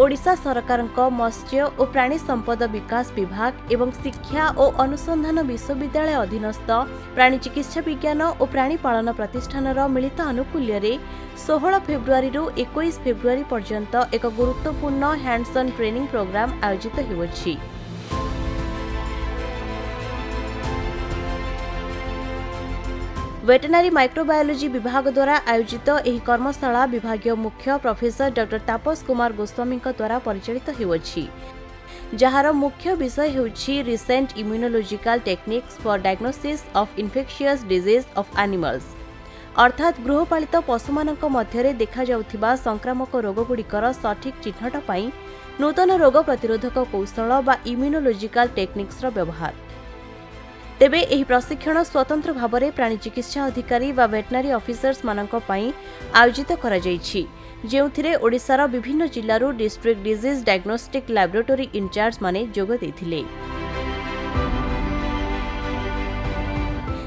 ओडिशा सरकारଙ୍କ मत्स्य और प्राणी संपद विकास विभाग एवं शिक्षा और अनुसंधान विश्वविद्यालय अधीनस्थ प्राणी चिकित्सा विज्ञान और प्राणी पालन प्रतिष्ठानर मिलित आनुकूल्य 16 फेब्रुआरी 21 फेब्रुआरी पर्यंत एक गुरुत्वपूर्ण हैंड्स ऑन ट्रेनिंग प्रोग्राम आयोजित होइछि। वेटेनरी माइक्रोबायोलॉजी विभाग द्वारा आयोजित एही कर्मशाला विभागीय मुख्य प्रोफेसर डॉक्टर तापस कुमार गोस्वामी द्वारा परिचालित होइछि, जहार मुख्य विषय हेउछि recent immunological techniques for diagnosis of infectious disease of animals, अर्थात गृहपालित पशुमानक मध्यरे देखा जाउथिबा संक्रामक रोगगुड़िकर सठिक चिह्नट पई नूतन रोग प्रतिरोधक कौशल बा इम्यूनोलॉजिकल टेक्निक्स व्यवहार। तेबे एही प्रशिक्षण स्वतंत्र भावरे प्राणी चिकित्सा अधिकारी व वेटनरी ऑफिसर्स मानक पई आयोजित करा जायछि, जेउथिरे ओडिशार विभिन्न जिल्लारू district disease diagnostic laboratory in charge माने जोग दैथिले।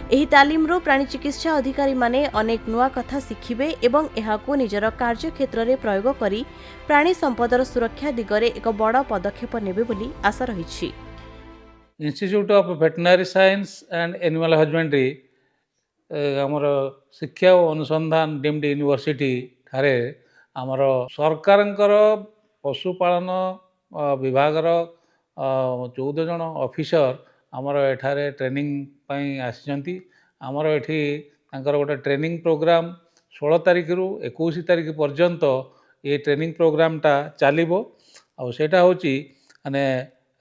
एही तालीमरू प्राणी चिकित्सा अधिकारी माने अनेक नुआ कथा शिखिबे एवं एहाकू निजर कार्य क्षेत्र रे प्रयोग करी प्राणी संपदर सुरक्षा दिगरे एक बड़ पदक्षेप नेबे बोली आशा रहिछि। Institute of veterinary science and animal husbandry आमर शिक्षा और अनुसंधान डीम्ड यूनिवर्सिटी ठारे आमर सरकारंकर पशुपालन विभागर 14 जन ऑफिसर आमर एठारे ट्रेनिंग पई आसिचंती। आमर एठी तांकर गोटे ट्रेनिंग प्रोग्राम 16 तारिख रु 21 तारिख पर्यंत ये ट्रेनिंग प्रोग्रामटा चलिबो। आ सेटा होची माने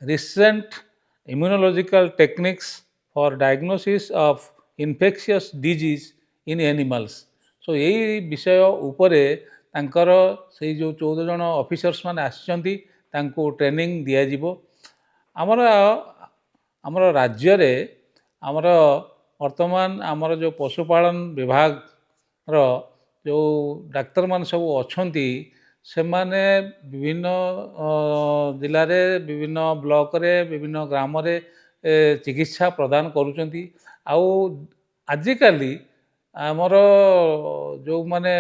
recent immunological techniques for diagnosis of infectious disease in animals। सो यही विषय उपरे तांकर से जो 14 जन ऑफिसर्स माने आसिचंती तांको ट्रेनिंग दिया जिवो। आमर राज्य रे आमर वर्तमान आमर जो पशुपालन विभाग रो जो डाक्तर मान सब अछंती से माने विभिन्न जिले में विभिन्न ब्लॉक रे विभिन्न ग्राम रे चिकित्सा प्रदान करुचंती। आउ आजिकाली आमर जो माने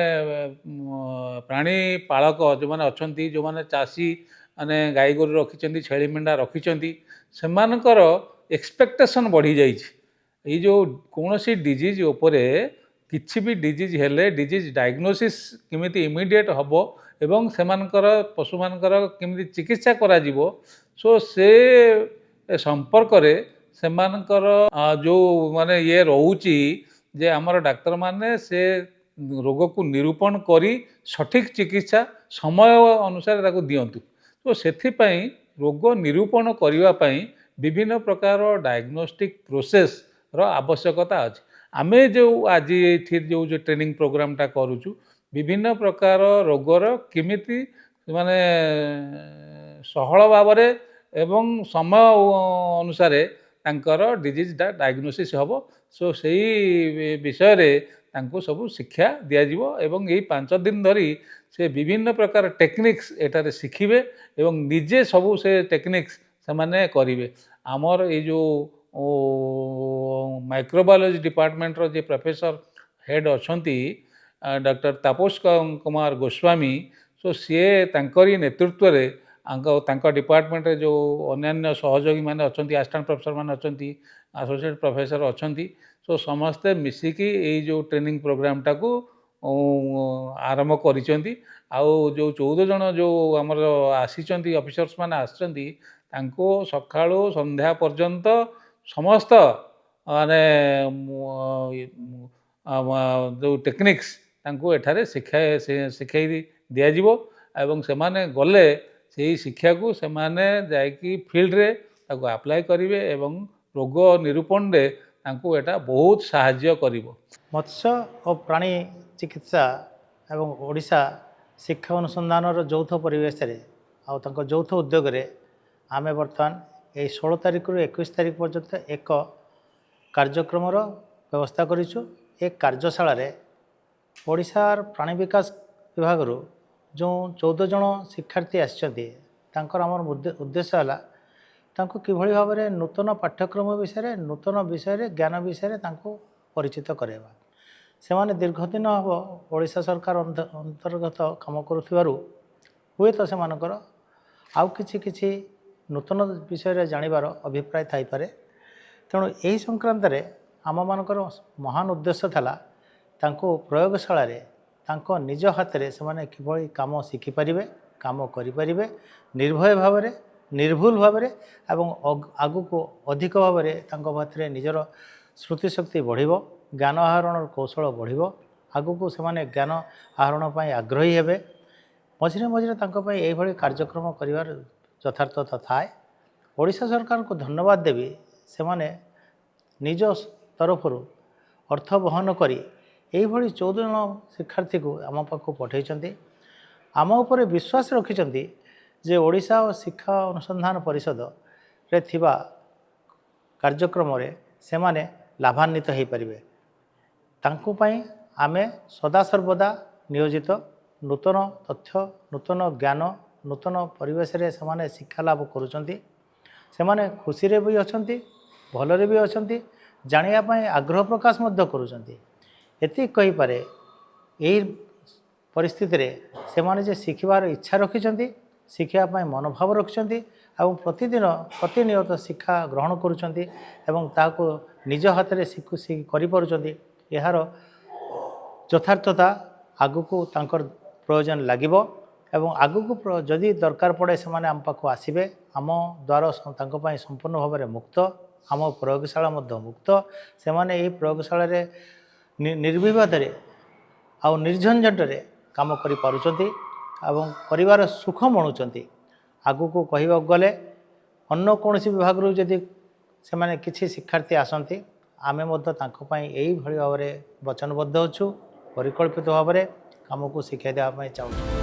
प्राणी पालक जो माने अछंती जो माने चाषी माने गाई गोरु रखिचंती छेली मेंढा रखिचंती सेमानकर एक्सपेक्टेशन बढ़ी जाइछि। ये जो कौनसी डिजीज उपरे किछि भी डिजीज हेले डिजीज डायग्नोसिस किमिति इमिडिएट हबो एवं सेमानकर पशुमानकर किमिति चिकित्सा करा जिवो। सो से संपर्क रे सेमानकर जो माने ये रहउची जे हमर डाक्टर माने से रोग को निरूपण करी सठिक चिकित्सा समय अनुसार ताको दियंतु। तो सेथि पई रोग निरूपण करिवा पई विभिन्न प्रकार डायग्नोस्टिक प्रोसेस रो आवश्यकता अछि। आमे जो आज ये जो ट्रेनिंग प्रोग्रामटा करूचु विभिन्न प्रकार रोगर किमिति माने सहल भावरे एवं समय अनुसार तांकर डिजीज डायग्नोसिस हबो। सो सेही विषय रे तांको सब शिक्षा दिया जिवो एवं यही 5 दिन धरी से विभिन्न प्रकार टेक्निक्स एटारे शिखिबे एवं निजे सब से टेक्निक्स से माने करिवे। आमर ये जो माइक्रोबायोलॉजी डिपार्टमेंट रो जे professor head अछंती doctor Tapas Kumar Goswami. सो सी तांकरी नेतृत्व रे तांका डिपार्टमेंट रे जो अन्य सहयोगी माने अछंती असिस्टेंट प्रोफेसर माने अछंती एसोसिएट प्रोफेसर अछंती। सो समस्ते मिसिकी ये जो ट्रेनिंग प्रोग्रामटा को आरंभ करिसेंती। आउ जो 14 जन जो हमर आसीचंती ऑफिसर्स माने आछंती तांको सकाळो संध्या पर्यंत समस्त माने जो टेक्निक्स तांको एठारे शिखाई दिया जिवो एवं से माने गले से शिक्षा को से माने जायकी फील्ड रे ताको अप्लाई करिवे एवं रोग निरूपण रे तांको एटा बहुत सहाय्य करिवो। मत्स्य और प्राणी चिकित्सा एवं ओडिशा शिक्षा अनुसंधान यौथ परिवेश रे आ तांको यौथ उद्योग रे आमे वर्तमान ये 16 तारिख रु 21 तारिख पर्यंत एक कार्यक्रम व्यवस्था करिछु। एक कार्यशाला रे ओडिशार प्राणी विकास विभाग रो जो 14 जन शिक्षार्थी आछंती तांकर हमर उद्देश्य हला तांको किभଳି भाबरे नूतन पाठ्यक्रम विषय नूतन विषय ज्ञान विषय तांको परिचित करेबा। सेमाने दीर्घ दिन हम ओडिशा सरकार अंतर्गत काम करुथिबारु हुए तो सेमानकर आउ किछि नूतन विषय जानिबार अभिप्राय थाइपारे। तेणु यही संक्रांत आम मानकर महान उद्देश्य था तांको प्रयोगशाला रे तांको निज हाथ में से किभली काम शिखिपारे काम करें निर्भय भाव निर्भुल भाव आगु को अधिक भाव में निजर स्मृतिशक्ति बढ़िबो ज्ञान आहरण कौशल बढ़िबो आगु को से ज्ञान आहरण पर आग्रही हेबे मझिरे मझिरे यही कार्यक्रम करिवार यथार्थता थाए। ओडिशा सरकार को धन्यवाद देवी से निज तरफ अर्थ बहन करी यही 14 जन शिक्षार्थी को आम पाखु पठेइछन्ति आम उपरे विश्वास रखिछन्ति जे ओडिशा और शिक्षा अनुसंधान परिषद रे थिबा कार्यक्रम रे से माने लाभान्वित हो पारिबे। तांको पई आमे सदा सर्वदा नियोजित नूतन तथ्य नूतन ज्ञान नूतन परिवेश रे से शिक्षा लाभ करुचंती से खुशी रे भी अछंती भलरे भी अछंती जानिया पई आग्रह प्रकाश मध्य करुचंती। एति कहि पारे एही परिस्थिति रे से माने जे शिखिबार इच्छा रखिचंती शिखिया पई मनोभाव रखिचंती एवं प्रतिदिन प्रतिनियत शिक्षा ग्रहण करुचंती एवं ताको निज हाथ में शिखु करि पारुचंती। एहार यथार्थता आगुको तांकर प्रयोजन लागिबो एवं आगुको जदि दरकार पड़े से आम पाखु आसबे आम द्वार संपूर्ण भाव में मुक्त आम प्रयोगशाला मुक्त से माने प्रयोगशाला रे निर्विवाद आउ निर्झंझट काम करि पारुचंती एवं परिवार सुख मणुचंती। आगुको कहवा गले अन्य कौन विभाग रु जदि से माने किछि शिक्षार्थी आसंती आमे मध्य तांको पई एही भली भाव में वचनबद्ध अछु परिकल्पित भाव में काम को शिक्षा देवा चाहूँ।